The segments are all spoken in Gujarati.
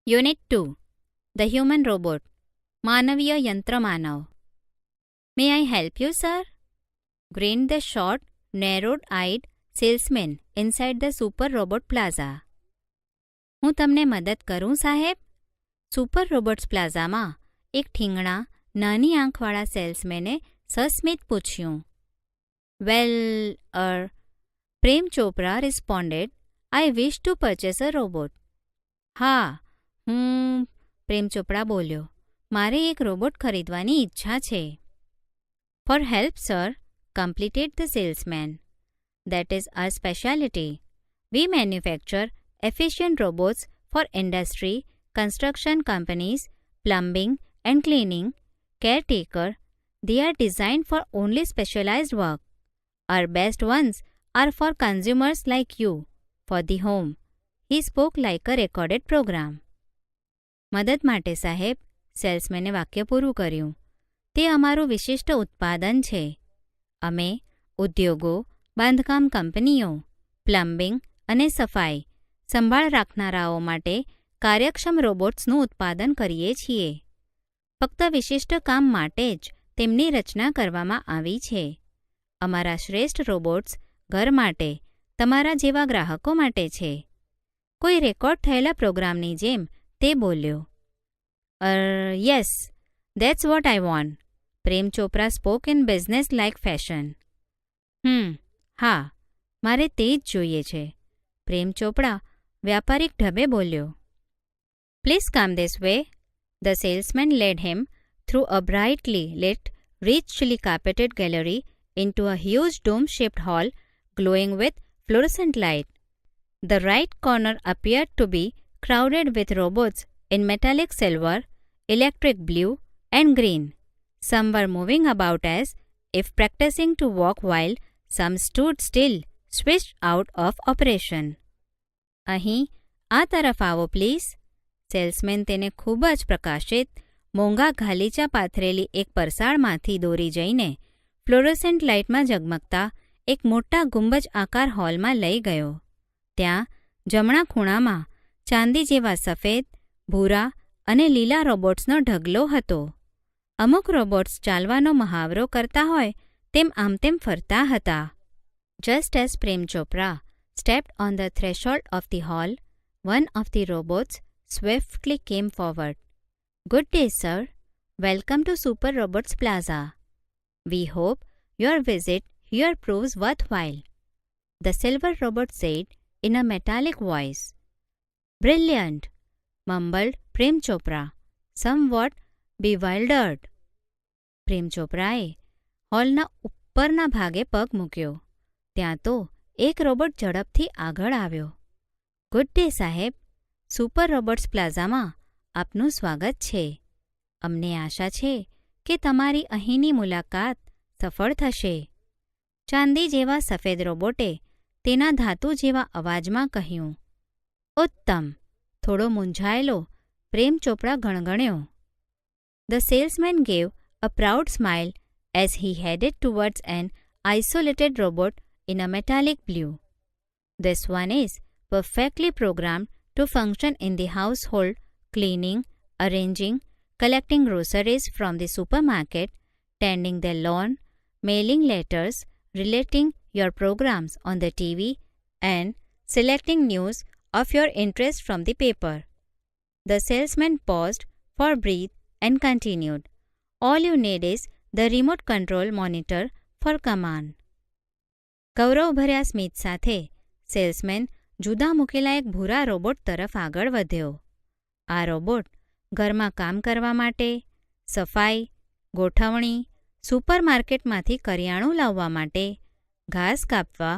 યુનિટ 2 ધ હ્યુમન રોબોટ માનવીય યંત્રમાનવ. May I help you sir? Grinned the short, narrow eyed salesman inside the super robot plaza. હું તમને મદદ કરું સાહેબ? સુપર રોબોટ્સ પ્લાઝામાં એક ઠીંગણા, નાની આંખવાળા સેલ્સમેને સસ્મિત પૂછ્યું. Well, Prem Chopra responded, I wish to purchase a robot. હા, પ્રેમ ચોપડા બોલ્યો, મારે એક રોબોટ ખરીદવાની ઈચ્છા છે. For help sir, completed the salesman. That is our speciality. We manufacture efficient robots for industry, construction companies, plumbing and cleaning, caretaker. They are designed for only specialized work. Our best ones are for consumers like you, for the home. He spoke like a recorded program. મદદ માટે સાહેબ, સેલ્સમેને વાક્ય પૂરું કર્યું. તે અમારું વિશિષ્ટ ઉત્પાદન છે. અમે ઉદ્યોગો, બાંધકામ કંપનીઓ, પ્લમ્બિંગ અને સફાઈ સંભાળ રાખનારાઓ માટે કાર્યક્ષમ રોબોટ્સનું ઉત્પાદન કરીએ છીએ. ફક્ત વિશિષ્ટ કામ માટે જ તેમની રચના કરવામાં આવી છે. અમારા શ્રેષ્ઠ રોબોટ્સ ઘર માટે, તમારા જેવા ગ્રાહકો માટે છે. કોઈ રેકોર્ડ થયેલા પ્રોગ્રામની જેમ તે બોલ્યો. Yes, that's what I want. Prem Chopra spoke in business like fashion. હા, મારે તે જ જોઈએ છે. પ્રેમ ચોપડા વ્યાપારિક ઢબે બોલ્યો. Please come this way. The salesman led him through a brightly lit, richly carpeted gallery into a huge dome-shaped hall glowing with fluorescent light. The right corner appeared to be crowded with robots in metallic silver, electric blue, and green. Some were moving about as if practicing to walk, while some stood still, switched out of operation. અહીં આ તરફ આવો પ્લીઝ. સેલ્સમેન તેને ખૂબ જ પ્રકાશિત, મોંઘા ગાલીચા પાથરેલી એક પરસાળમાંથી દોરી જઈને ફ્લોરોસેન્ટ લાઇટમાં ઝગમગતા એક મોટા ગુંબજ આકાર હોલમાં લઈ ગયો. ત્યાં જમણા ખૂણામાં ચાંદી જેવા સફેદ, ભૂરા અને લીલા રોબોટ્સનો ઢગલો હતો. અમુક રોબોટ્સ ચાલવાનો મહાવરો કરતા હોય તેમ આમતેમ ફરતા હતા. Just as Prem Chopra stepped on the threshold of the hall, one of the robots swiftly came forward. Good day, sir. Welcome to Super Robots Plaza. We hope your visit here proves worthwhile, the silver robot said in a metallic voice. Brilliant, mumbled Prem Chopra, somewhat bewildered. પ્રેમ ચોપરાએ હોલના ઉપરના ભાગે પગ મૂક્યો. ત્યાં તો એક રોબોટ ઝડપથી આગળ આવ્યો. ગુડ ડે સાહેબ, સુપર રોબોટ્સ પ્લાઝામાં આપનું સ્વાગત છે. અમને આશા છે કે તમારી અહીંની મુલાકાત સફળ થશે. ચાંદી જેવા સફેદ રોબોટે તેના ધાતુ જેવા અવાજમાં કહ્યું. ઉત્તમ. થોડો મૂંઝાયેલો પ્રેમ ચોપડા ગણગણ્યો. The salesman gave a proud smile as he headed towards an isolated robot in a metallic blue. This one is perfectly programmed to function in the household, cleaning, arranging, collecting groceries from the supermarket, tending the lawn, mailing letters, relating your programs on the TV, and selecting news of your interest from the paper. The salesman paused for breath and continued. All you need is the remote control monitor for command. ગૌરવભર્યા સ્મિત સાથે સેલ્સમેન જુદા મૂકેલા એક ભૂરા રોબોટ તરફ આગળ વધ્યો. આ રોબોટ ઘરમાં કામ કરવા માટે, સફાઈ, ગોઠવણી, સુપરમાર્કેટમાંથી કરિયાણું લાવવા માટે, ઘાસ કાપવા,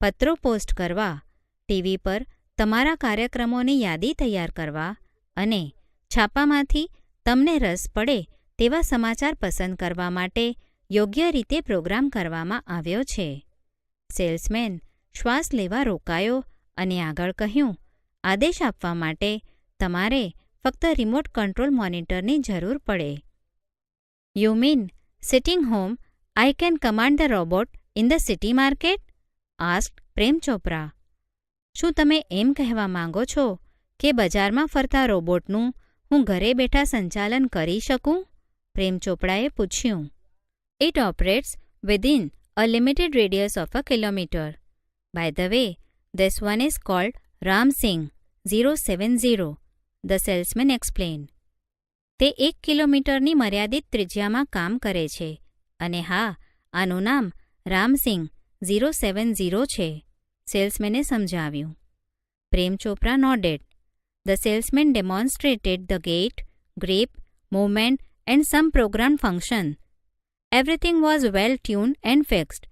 પત્રો પોસ્ટ કરવા, ટીવી પર તમારા કાર્યક્રમોની યાદી તૈયાર કરવા અને છાપામાંથી તમને રસ પડે તેવા સમાચાર પસંદ કરવા માટે યોગ્ય રીતે પ્રોગ્રામ કરવામાં આવ્યો છે. સેલ્સમેન શ્વાસ લેવા રોકાયો અને આગળ કહ્યું. આદેશ આપવા માટે તમારે ફક્ત રિમોટ કંટ્રોલ મોનિટરની જરૂર પડે. You mean sitting home I can command the robot in the city market? Asked Prem Chopra. શું તમે એમ કહેવા માંગો છો કે બજારમાં ફરતા રોબોટનું હું ઘરે બેઠા સંચાલન કરી શકું? પ્રેમ ચોપડાએ પૂછ્યું. It operates within a limited radius of a kilometer. By the way, this one is called Ram Singh 070, the salesman explained. તે 1 કિલોમીટરની મર્યાદિત ત્રિજ્યામાં કામ કરે છે અને હા, આનું નામ રામસિંગ 070 છે, સેલ્સમેને સમજાવ્યું. Prem Chopra nodded. The salesman demonstrated the gate, grip, movement and some programmed function. Everything was well tuned and fixed.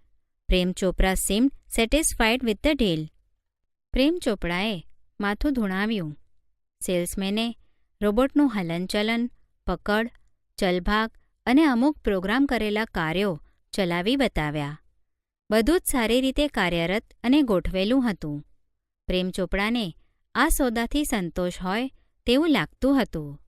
Prem Chopra seemed satisfied with the deal. પ્રેમ ચોપડાએ માથું ધુણાવ્યું. સેલ્સમેને રોબોટનું હલનચલન, પકડ, ચલભાગ અને અમુક પ્રોગ્રામ કરેલા કાર્યો ચલાવી બતાવ્યા. બધું જ સારી રીતે કાર્યરત અને ગોઠવેલું હતું. પ્રેમ ચોપડાને આ સોદાથી સંતોષ હોય તેવું લાગતું હતું.